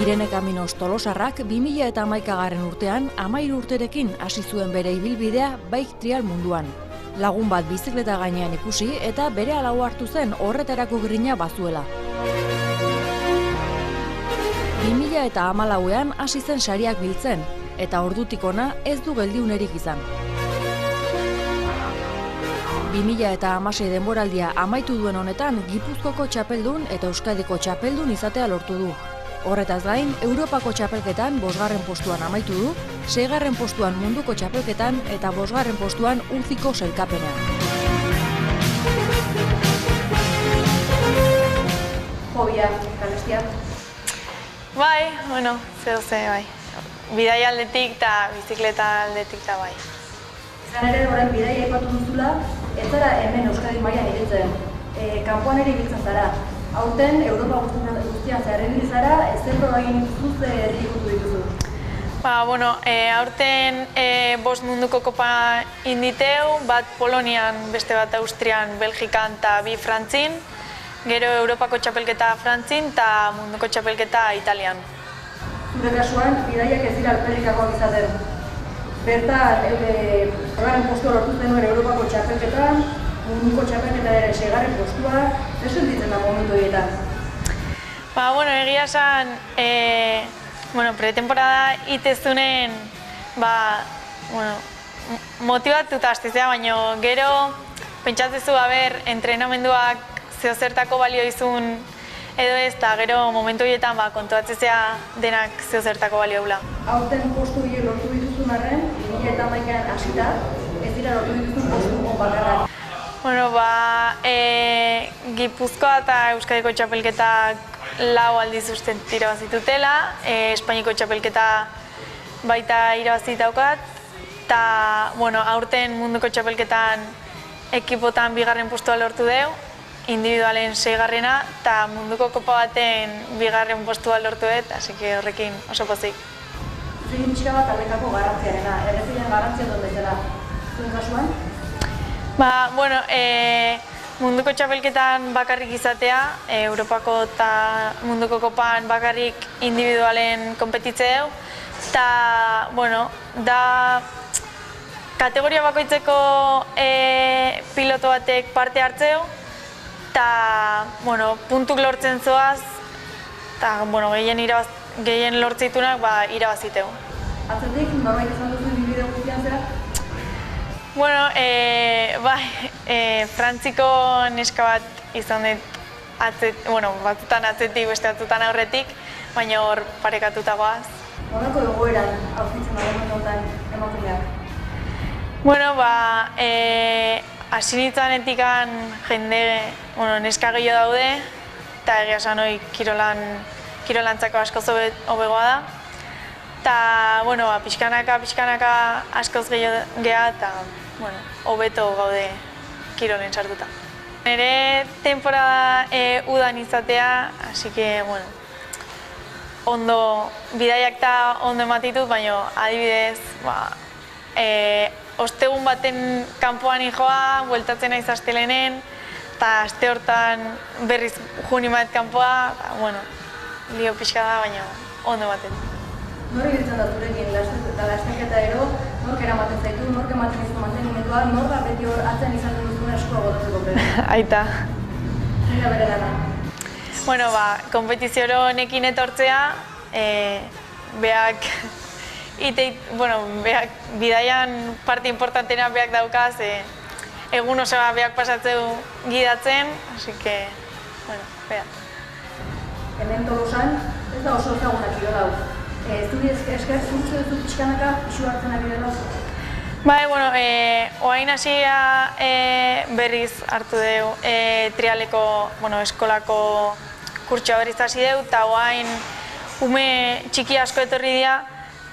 Irene Caminos Tolosarrak 2011 urtean 13 urterekin hasi zuen bere ibilbidea bike trial munduan. Lagun bat bizikleta gainean ikusi eta bere alau hartu zen horretarako grina bazuela. 2014ean hasi zen sariak biltzen eta ordutik hona ez du geldiunerik izan. 2016 denboraldia amaitu duen honetan Gipuzkoako txapeldun eta Euskadiko txapeldun izatea lortu du. Horretaz gain, Europako txapelketan 5. postuan amaitu du, 6. postuan munduko txapelketan eta 5. postuan UCIko sailkapenean. Hobia, kalestia? Bai, ze bai. Bidaia aldetik eta bizikleta aldetik eta bai. Izan ere, orain bidaia aipatu duzula, ez zara hemen Euskadi mailan ibiltzen, kanpoan ere ibiltzen zara. Aurten, Europa guztian zerren zara, zer proba egin dituzuz herri ikutu dituzu? Aurten 5 munduko kopa inditeu, bat Polonian, beste bat Austrian, Belgikan eta 2 Frantzin, gero Europako txapelketa Frantzin eta munduko txapelketa Italian. Zure kasuan, bidaiak ez dira alperrikakoak izaten. Bertan, 2. postua lortu zenuen Europako txapelketan, munduko txapelketa ere 6. postua, ez sentitzen da momentu horietan? Egia esan, pretemporada itezunen, motibatuta hastizea, baina gero pentsatzezu, entrenamenduak zeozertako balio izun edo ez, eta gero momentu horietan kontuatzezea denak zeozertako balio eula. Aurten postu hile lortu dituzun arren, 2011an hasita, ez dira lortu dituzun postu bakarrak. Gipuzkoa eta Euskadiko txapelketak 4 aldiz usten irabazitutela, Espainiko txapelketa baita irabazi daukat, eta aurten munduko txapelketan ekipotan 2. postua lortu deu, individualen 6. eta munduko kopa baten 2. postua lortu dut, así que horrekin oso pozik. Zegin txika bat aldekako garrantziarena, errepidean garrantzia dut bezala, zuen kasuan? Munduko txapelketan bakarrik izatea, Europako eta munduko kopan bakarrik individualen konpetitzeu, eta, da kategoria bakoitzeko piloto batek parte hartzeu, eta, puntuk lortzen zoaz, eta, gehien lortzitunak irabaziteu. Atzetik, norbait izan duzu bideo guztian zera? Frantziko neska bat izan dut, batzutan atzetik, beste batzutan aurretik, baina hor parekatuta goaz. Horreko egoeran aurkitzen da momentu honetan emakumeak? Hasi nintzanetik jende, neska gehiago daude, eta egia esan hori kirolantzako askoz hobegoa da. Eta, pixkanaka askoz geha eta hobeto gaude kirolen sartuta. Nire temporada udan izatea, así que, bidaiak eta ondo ematitut, baina adibidez, ostegun baten kanpoan joa, bueltatzen naiz astelenen, eta aste hortan berriz juni bat kanpoa, lio pixka da, baina ondo ematen. Nor ibiltzen da zurekin lasterketa ero, nork eramaten zaitu, nork ematen izan mantenimendua, nor da beti hor atzen izaten duzuna eskua botatzeko prest? Aita. Zein da bere lana? Kompetizio honekin etortzea, beak bidaian parte importantena beak daukaz, egun osoa beak pasatzeu gidatzen, así que, beak. Hemen Tolosan, ez da oso ezaguna kirola hau. Zuri esker, zurtzu duzu pixkanaka isu hartzen ari dela? Oain hasia berriz hartu deu trialeko, eskolako kurtsoa berriz hasi deu, eta oain ume txiki asko etorri dira,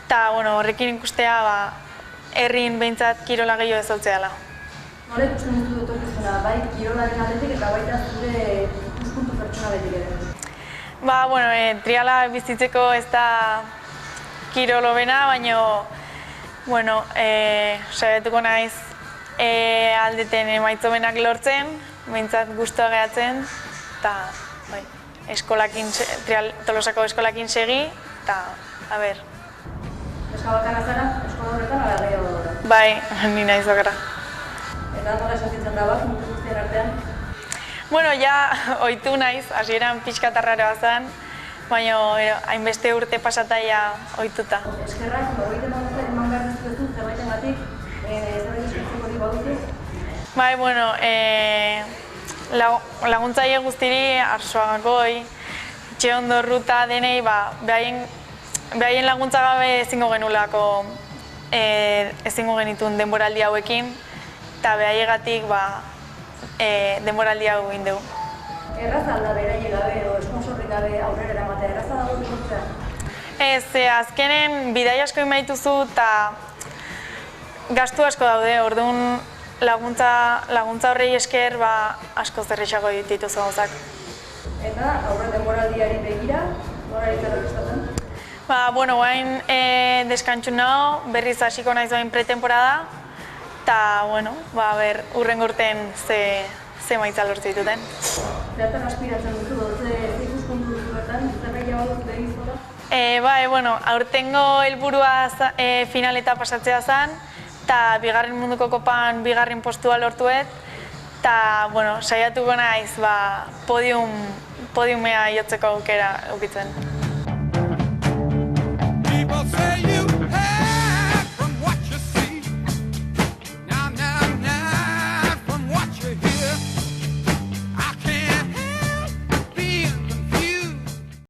eta horrekin ikustea herrin behintzat kirola gehiago ezoltzeala. Nola ikusten duzu etorkizuna, bai kirolaren aldetik eta baita zure ikuspuntu pertsona betik ere? Triala bizitzeko ez da kirolo bena, baina saiatuko naiz aldeten emaitzomenak lortzen, behintzat gustua gehatzen, eta bai. Tolosako eskolakin segi, eta, a ber. Eska bakarra zara, eskola horretan, ala gehiago da. Bai, ni naiz bakarra. Eta nola esatzen da bat, mundu guztien artean? Bueno, ja, ohitu naiz, hasieran pixka tarraroa zen, baina hainbeste urte pasataia ohituta. Eskerrak, horreiten eman behar dizuetu, zerbaitengatik, zerbait eskertzeko hori baduzu? Bai, bueno, laguntzaile guztiri, Arzuagakoi, Etxeondo Ruta denei, behaien laguntza gabe ezingo genulako ezingo genituen denboraldi hauekin, eta behaiegatik denboraldi hau egin dugu. Erraza alda beraile gabe edo esponsorrik gabe aurrera eramatea, erraza dago bisortzea? Ez, azkenen bidai asko emaituzu eta gastu asko daude, orduan laguntza horrei esker asko zerrexako dituzu gauzak. Eta aurre denboraldiari begira, nora izan prestatzen? Bueno, guain deskantxun nago, berriz hasiko naiz doain pretemporada, eta, bueno, urrengo urten ze maitza lortu dituten. Zertan aspiratzen duzu, ze ikuspuntu duzu bertan, zerbait jabaluz begizkoa? Bai, bueno, aurtengo helburua finaleta pasatzea zen, eta bigarren munduko kopan bigarren postua lortuet, eta, bueno, saiatuko naiz, podiumea jotzeko aukera ukitzen.